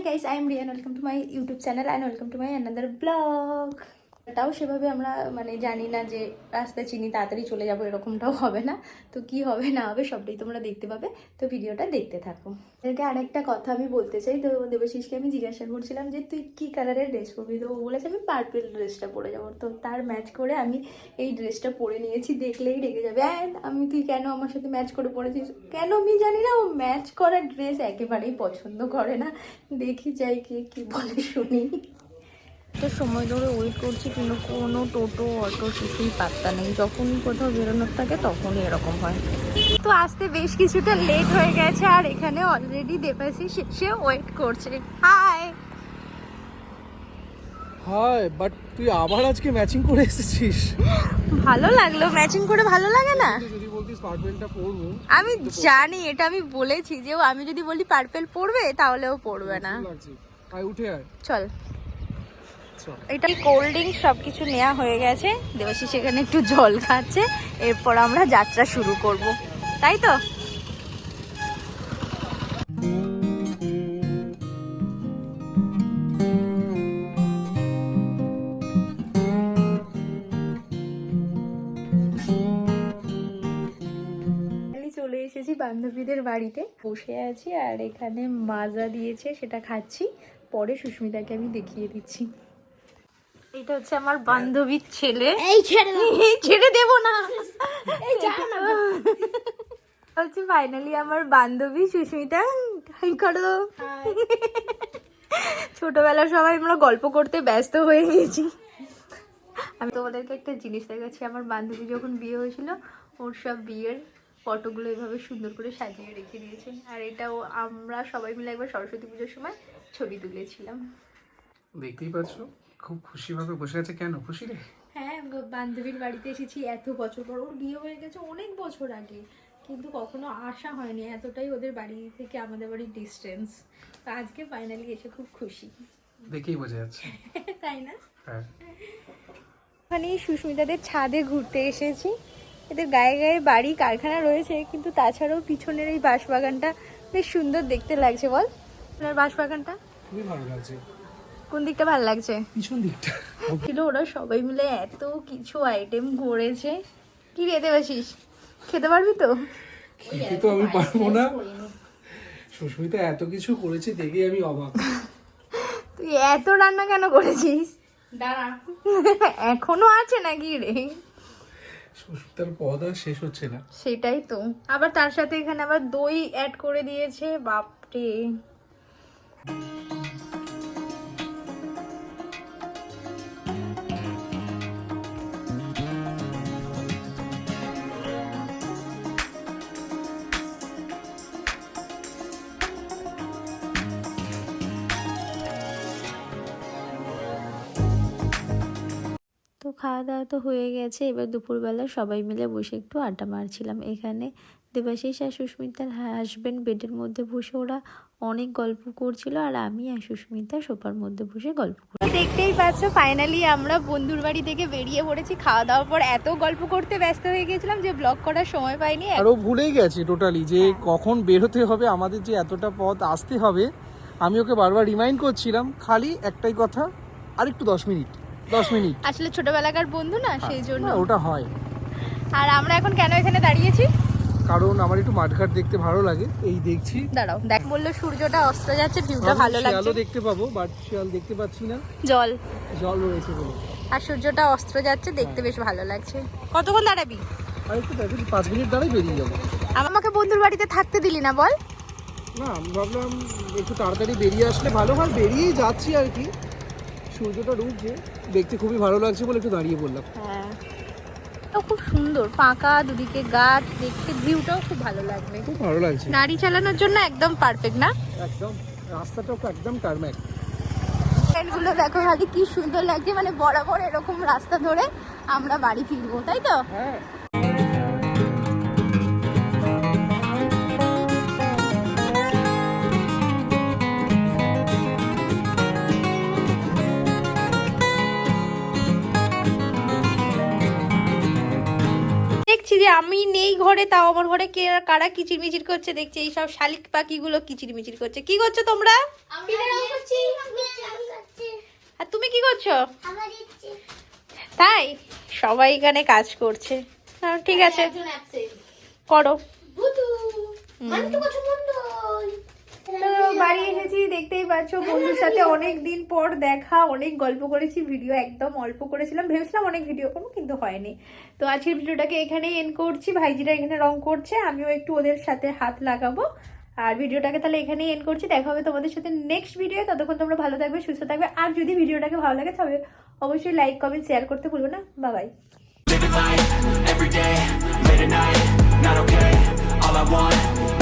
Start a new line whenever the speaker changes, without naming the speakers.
Hi guys, I am Rian. Welcome to my YouTube channel and welcome to my another vlog. এটাও সেভাবে আমরা মানে জানি না যে রাস্তা চিনি তাড়াতাড়ি চলে যাবো, এরকমটাও হবে না। তো কি হবে না হবে সবটাই তোমরা দেখতে পাবে, তো ভিডিওটা দেখতে থাকো। এটাকে আরেকটা কথা আমি বলতে চাই, তো দেবাশিসকে আমি জিজ্ঞাসা করছিলাম যে তুই কি কালারের ড্রেস পরবি, তো ও বলেছে আমি পার্পল ড্রেসটা পরে যাবো। তো তার ম্যাচ করে আমি এই ড্রেসটা পরে নিয়েছি, দেখলেই রেগে যাবে আমি তুই কেন আমার সাথে ম্যাচ করে পরেছিস। কেন আমি জানি না, ও ম্যাচ করা ড্রেস একেবারেই পছন্দ করে না। দেখি যাই কে কি বলে শুনি। তো সময় ধরে ওয়েট করছি কিন্তু কোনো টোটো অটো কিছুই পাত্তা নেই। যখনই কোথাও বেরোনোর থাকে তখনই এরকম হয়। তো আসতে বেশ কিছুটা লেট হয়ে গেছে আর এখানে অলরেডি দেবাশিস এসে ওয়েট করছে। হাই
হাই, বাট তুই আবার আজকে ম্যাচিং করে এসেছিস।
ভালো লাগলো, ম্যাচিং করে ভালো লাগে না?
যদি বলতিস পার্পলটা পরবো,
আমি জানি, এটা আমি বলেছি যে আমি যদি বলি পার্পল পরবে তাহলে ও পরবে না।
আয় উঠে আয়,
চল। এটা কোল্ড ড্রিঙ্ক সবকিছু নেওয়া হয়ে গেছে, দেবাশিস এখানে একটু জল খাচ্ছে, এরপর আমরা যাত্রা শুরু করব, তাই তো? চলে এসেছি বান্ধবীদের বাড়িতে, বসে আছি আর এখানে মাজা দিয়েছে সেটা খাচ্ছি, পরে সুস্মিতাকে আমি দেখিয়ে দিচ্ছি। এটা হচ্ছে আমার বান্ধবীর ছেলে। এই ছেড়ে দেবো না, হচ্ছে ফাইনালি আমার বান্ধবী সুস্মিতা। হাই করো। ছোটবেলার সবাই আমরা গল্প করতে ব্যস্ত হয়ে গেছি। আমি তোমাদেরকে একটা জিনিস দেখাচ্ছি, আমার বান্ধবী যখন বিয়ে হয়েছিল ওর সব বিয়ের ফটোগুলো এভাবে সুন্দর করে সাজিয়ে রেখে দিয়েছে। আর এটাও আমরা সবাই মিলে একবার সরস্বতী পুজোর সময় ছবি তুলেছিলাম।
দেখতেই পাচ্ছ খুব খুশি ভাবে বসে আছে। কেন খুশি রে?
হ্যাঁ, বান্ধবীর বাড়িতে এসেছি এত বছর পর। ওর বিয়ে হয়ে গেছে অনেক বছর আগে, কিন্তু কখনো আসা হয়নি, এতটাই ওদের বাড়ি থেকে আমাদের বাড়ির ডিস্টেন্স। তো আজকে ফাইনালি এসে খুব খুশি,
দেখেই বোঝা যাচ্ছে।
তাই না?
হ্যাঁ,
ওখানে সুস্মিতাদের ছাদে ঘুরতে এসেছি। এদের গায়ে গায়ে বাড়ি কারখানা রয়েছে, কিন্তু তাছাড়াও পিছনের এই বাঁশবাগানটা বেশ সুন্দর দেখতে লাগছে। বল, আপনার বাঁশবাগানটা
খুবই ভালো লাগছে।
কোন দিকটা ভালো লাগছে?
পিছন দিকটা
ছিল, ওরা সবাই মিলে এত কিছু আইটেম করেছে। কি রেতে বাসিস, খেতে পারবি তো?
খেতে তো আমি পারবো না, সুস্মিতা এত কিছু করেছে দেখে আমি অবাক।
তুই এত রান্না কেন করেছিস? দাঁড়া, এখনো আছে নাকি রে?
সুস্মিতার পদ আর শেষ হচ্ছে না।
সেটাই তো, আবার তার সাথে এখানে আবার দই অ্যাড করে দিয়েছে, বাপরে। তো খাওয়া দাওয়া তো হয়ে গেছে, এবার দুপুরবেলা সবাই মিলে বসে একটু আড্ডা মারছিলাম। এখানে দেবাশিস আর সুস্মিতার হাজবেন্ড বেডের মধ্যে বসে ওরা অনেক গল্প করছিল, আর আমি আর সুস্মিতা সোফার মধ্যে বসে গল্প করি। দেখতেই পাচ্ছ ফাইনালি আমরা বন্ধুর বাড়ি থেকে বেরিয়ে পড়েছি। খাওয়া দাওয়ার পর এত গল্প করতে ব্যস্ত হয়ে গেছিলাম যে ব্লগ করার সময় পাইনি।
আরও ভুলেই গেছি টোটালি যে কখন বের হতে হবে, আমাদের যে এতটা পথ আসতে হবে। আমি ওকে বারবার রিমাইন্ড করছিলাম, খালি একটাই কথা, আর একটু 10 মিনিট
আসলে ছোটবেলাকার বন্ধু না, সেই জন্য
ওটা হয়।
আর আমরা এখন কেন এখানে দাঁড়িয়েছি?
কারণ আমার একটু মাঠঘাট দেখতে ভালো লাগে, এই দেখছি।
দাঁড়াও, দেখ, বললো সূর্যটা অস্ত যাচ্ছে, ভিউটা ভালো লাগছে।
শিয়ালও দেখতে পাবো, বাট শিয়াল দেখতে পাচ্ছি না, জল রয়েছে বলে।
আর সূর্যটা অস্ত যাচ্ছে, দেখতে বেশ ভালো লাগছে। কতক্ষণ দাঁড়াবি?
আর একটু 5 মিনিট দাঁড়াই বেরিয়ে যাবো।
আমাকে বন্ধুর বাড়িতে থাকতে দিলি না বল?
না, আমি ভাবলাম একটু তাড়াতাড়ি বেরিয়ে আসলে ভালো হয়, বেরিয়েই যাচ্ছি আর কি। সূর্যটা ডুবছে, দেখতে খুবই ভালো লাগছে বলে একটু দাঁড়িয়ে পড়লাম।
হ্যাঁ, খুব সুন্দর, ফাঁকা, দুদিকে গাছ, দেখতে ভিউটাও খুব ভালো লাগবে।
খুব ভালো লাগছে,
গাড়ি চালানোর জন্য একদম পারফেক্ট না?
একদম, রাস্তাটাও একদম টারম্যাক।
ট্রেনগুলো দেখো খালি কি সুন্দর লাগছে, মানে বরাবর এরকম রাস্তা ধরে আমরা বাড়ি ফিরবো, তাই তো?
হ্যাঁ।
দেখছি যে আমি নেই ঘরে, তাও আমার ঘরে কে কারা কিচিরমিচির করছে দেখছি। এই সব শালিক পাখিগুলো কিচিরমিচির করছে। কি করছো তোমরা? দিচ্ছো? তাই সবাই এখানে কাজ করছে। ঠিক আছে, করো। তো বাড়ি এসেছি, দেখতেই পাচ্ছ বন্ধুর সাথে অনেক দিন পর দেখা, অনেক গল্প করেছি, ভিডিও একদম অল্প করেছিলাম, ভেবেছিলাম অনেক ভিডিও করবো কিন্তু হয়নি। তো আজকের ভিডিওটাকে এখানেই এন্ড করছি। ভাইজিরা এখানে রং করছে, আমিও একটু ওদের সাথে হাত লাগাবো। আর ভিডিওটাকে তাহলে এখানেই এন্ড করছি। দেখা হবে তোমাদের সাথে নেক্সট ভিডিও। ততক্ষণ তোমরা ভালো থাকবে, সুস্থ থাকবে। আর যদি ভিডিওটাকে ভালো লাগে তবে অবশ্যই লাইক, কমেন্ট, শেয়ার করতে ভুলবে না। By.
Living life every day, late at night, not okay. All I want